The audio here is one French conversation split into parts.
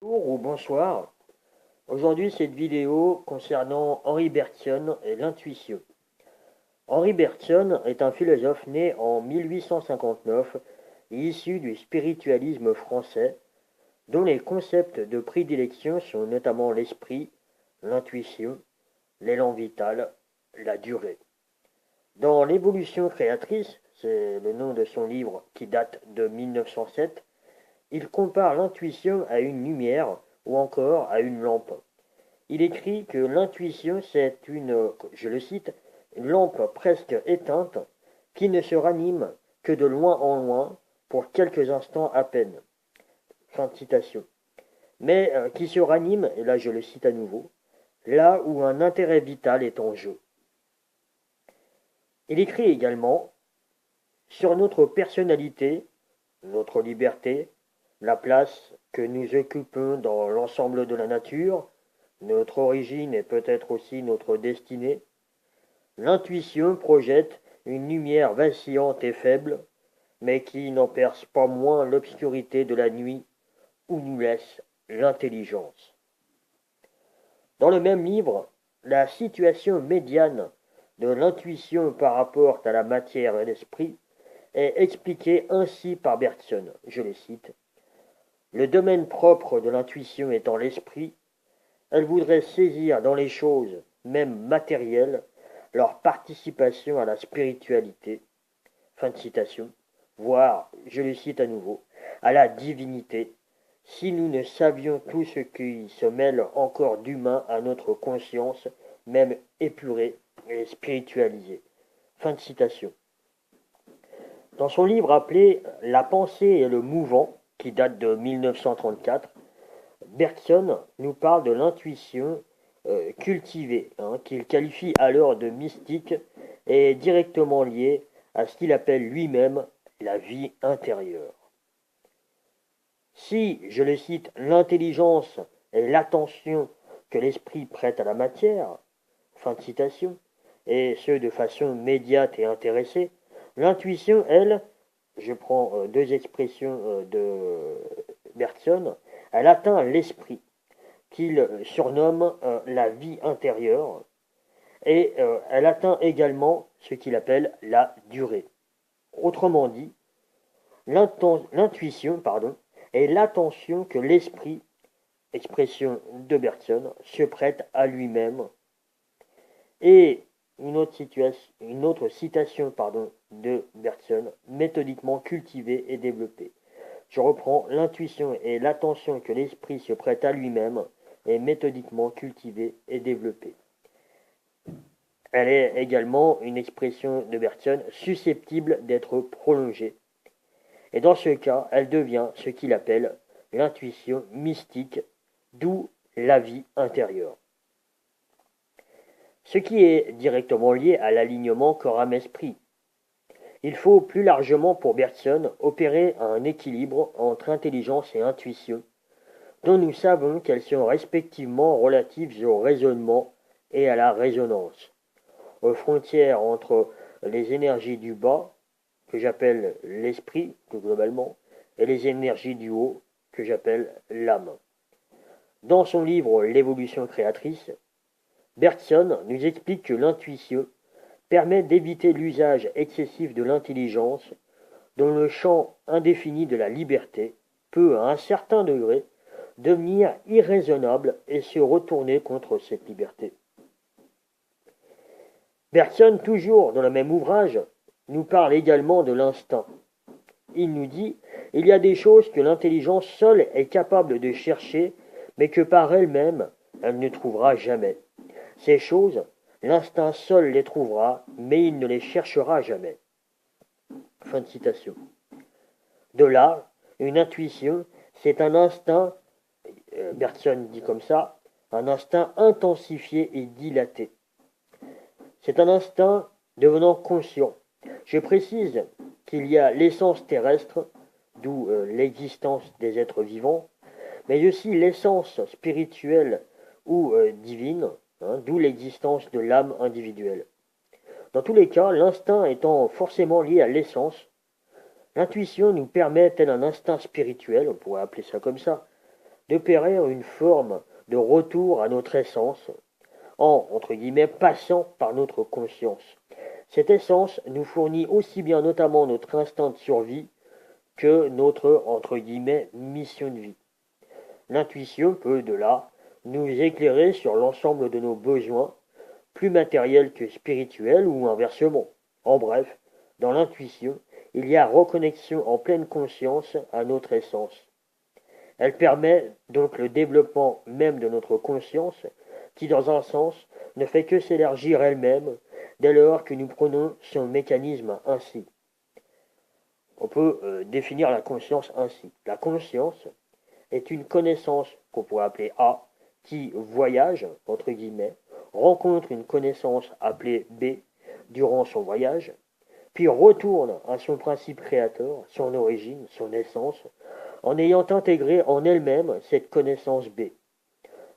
Bonjour ou bonsoir. Aujourd'hui, cette vidéo concernant Henri Bergson et l'intuition. Henri Bergson est un philosophe né en 1859 et issu du spiritualisme français, dont les concepts de prédilection sont notamment l'esprit, l'intuition, l'élan vital, la durée. Dans L'évolution créatrice, c'est le nom de son livre qui date de 1907, il compare l'intuition à une lumière ou encore à une lampe. Il écrit que l'intuition, c'est je le cite, une lampe presque éteinte qui ne se ranime que de loin en loin pour quelques instants à peine. Fin de citation. Mais qui se ranime, et là je le cite à nouveau, là où un intérêt vital est en jeu. Il écrit également sur notre personnalité, notre liberté, la place que nous occupons dans l'ensemble de la nature, notre origine et peut-être aussi notre destinée. L'intuition projette une lumière vacillante et faible, mais qui n'en perce pas moins l'obscurité de la nuit où nous laisse l'intelligence. Dans le même livre, la situation médiane de l'intuition par rapport à la matière et l'esprit est expliquée ainsi par Bergson, je les cite. Le domaine propre de l'intuition étant l'esprit, elle voudrait saisir dans les choses, même matérielles, leur participation à la spiritualité, fin de citation, voire, je le cite à nouveau, à la divinité, si nous ne savions tout ce qui se mêle encore d'humain à notre conscience, même épurée et spiritualisée. Fin de citation. Dans son livre appelé La pensée et le mouvant, qui date de 1934, Bergson nous parle de l'intuition cultivée, qu'il qualifie alors de mystique et directement liée à ce qu'il appelle lui-même la vie intérieure. Si, je le cite, l'intelligence est l'attention que l'esprit prête à la matière, fin de citation, et ce de façon médiate et intéressée, l'intuition, elle, je prends deux expressions de Bergson, elle atteint l'esprit, qu'il surnomme la vie intérieure, et elle atteint également ce qu'il appelle la durée. Autrement dit, l'intuition, est l'attention que l'esprit, expression de Bergson, se prête à lui-même. Et une autre citation de Bergson, méthodiquement cultivée et développée. Je reprends, l'intuition est l'attention que l'esprit se prête à lui-même et méthodiquement cultivée et développée. Elle est également une expression de Bergson susceptible d'être prolongée. Et dans ce cas, elle devient ce qu'il appelle l'intuition mystique, d'où la vie intérieure. Ce qui est directement lié à l'alignement corps-âme-esprit. Il faut plus largement pour Bergson opérer un équilibre entre intelligence et intuition, dont nous savons qu'elles sont respectivement relatives au raisonnement et à la résonance, aux frontières entre les énergies du bas, que j'appelle l'esprit, plus globalement, et les énergies du haut, que j'appelle l'âme. Dans son livre L'évolution créatrice, Bergson nous explique que l'intuition permet d'éviter l'usage excessif de l'intelligence, dont le champ indéfini de la liberté peut, à un certain degré, devenir irraisonnable et se retourner contre cette liberté. Bergson, toujours dans le même ouvrage, nous parle également de l'instinct. Il nous dit « Il y a des choses que l'intelligence seule est capable de chercher, mais que par elle-même, elle ne trouvera jamais. Ces choses, l'instinct seul les trouvera, mais il ne les cherchera jamais. » Fin de citation. De là, une intuition, c'est un instinct, Bergson dit comme ça, un instinct intensifié et dilaté. C'est un instinct devenant conscient. Je précise qu'il y a l'essence terrestre, d'où l'existence des êtres vivants, mais aussi l'essence spirituelle ou divine, d'où l'existence de l'âme individuelle. Dans tous les cas, l'instinct étant forcément lié à l'essence, l'intuition nous permet, tel un instinct spirituel, on pourrait appeler ça comme ça, d'opérer une forme de retour à notre essence, en, entre guillemets, passant par notre conscience. Cette essence nous fournit aussi bien notamment notre instinct de survie que notre, entre guillemets, mission de vie. L'intuition peut, de là, nous éclairer sur l'ensemble de nos besoins, plus matériels que spirituels ou inversement. En bref, dans l'intuition, il y a reconnexion en pleine conscience à notre essence. Elle permet donc le développement même de notre conscience, qui dans un sens ne fait que s'élargir elle-même dès lors que nous prenons son mécanisme ainsi. On peut définir la conscience ainsi. La conscience est une connaissance qu'on pourrait appeler A, qui voyage, entre guillemets, rencontre une connaissance appelée B durant son voyage, puis retourne à son principe créateur, son origine, son essence, en ayant intégré en elle-même cette connaissance B.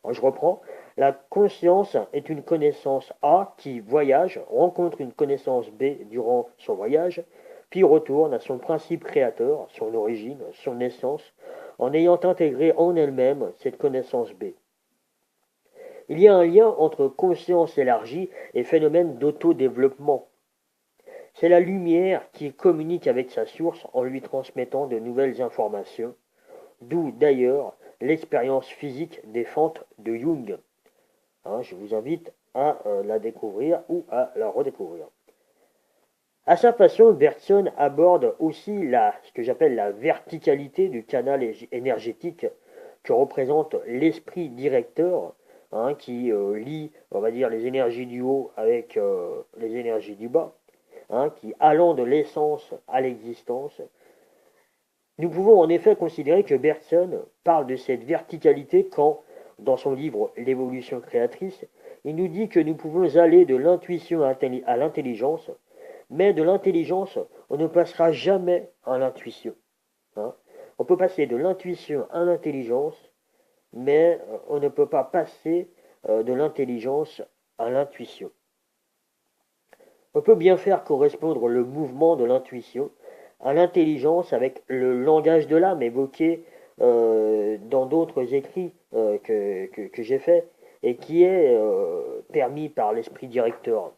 Alors, je reprends. La conscience est une connaissance A qui voyage, rencontre une connaissance B durant son voyage, puis retourne à son principe créateur, son origine, son essence, en ayant intégré en elle-même cette connaissance B. Il y a un lien entre conscience élargie et phénomène d'autodéveloppement. C'est la lumière qui communique avec sa source en lui transmettant de nouvelles informations, d'où d'ailleurs l'expérience physique des fentes de Jung. Je vous invite à la découvrir ou à la redécouvrir. À sa façon, Bergson aborde aussi ce que j'appelle la verticalité du canal énergétique que représente l'esprit directeur, qui lie, on va dire, les énergies du haut avec les énergies du bas, qui allant de l'essence à l'existence. Nous pouvons en effet considérer que Bergson parle de cette verticalité quand, dans son livre L'évolution créatrice, il nous dit que nous pouvons aller de l'intuition à l'intelligence, mais de l'intelligence, on ne passera jamais à l'intuition. On peut passer de l'intuition à l'intelligence, mais on ne peut pas passer de l'intelligence à l'intuition. On peut bien faire correspondre le mouvement de l'intuition à l'intelligence avec le langage de l'âme évoqué dans d'autres écrits que j'ai faits et qui est permis par l'esprit directeur.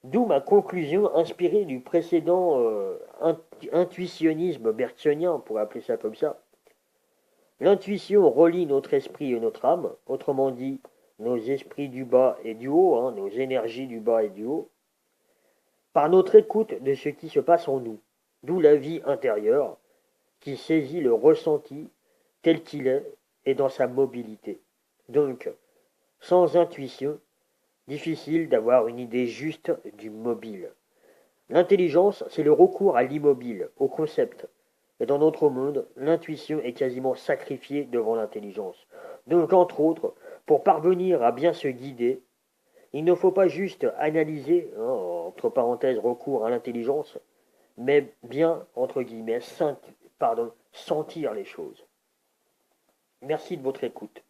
D'où ma conclusion inspirée du précédent intuitionnisme bergsonien, on pourrait appeler ça comme ça. L'intuition relie notre esprit et notre âme, autrement dit, nos esprits du bas et du haut, nos énergies du bas et du haut, par notre écoute de ce qui se passe en nous, d'où la vie intérieure, qui saisit le ressenti tel qu'il est et dans sa mobilité. Donc, sans intuition, difficile d'avoir une idée juste du mobile. L'intelligence, c'est le recours à l'immobile, au concept. Et dans notre monde, l'intuition est quasiment sacrifiée devant l'intelligence. Donc, entre autres, pour parvenir à bien se guider, il ne faut pas juste analyser, entre parenthèses, recours à l'intelligence, mais bien, entre guillemets, sentir les choses. Merci de votre écoute.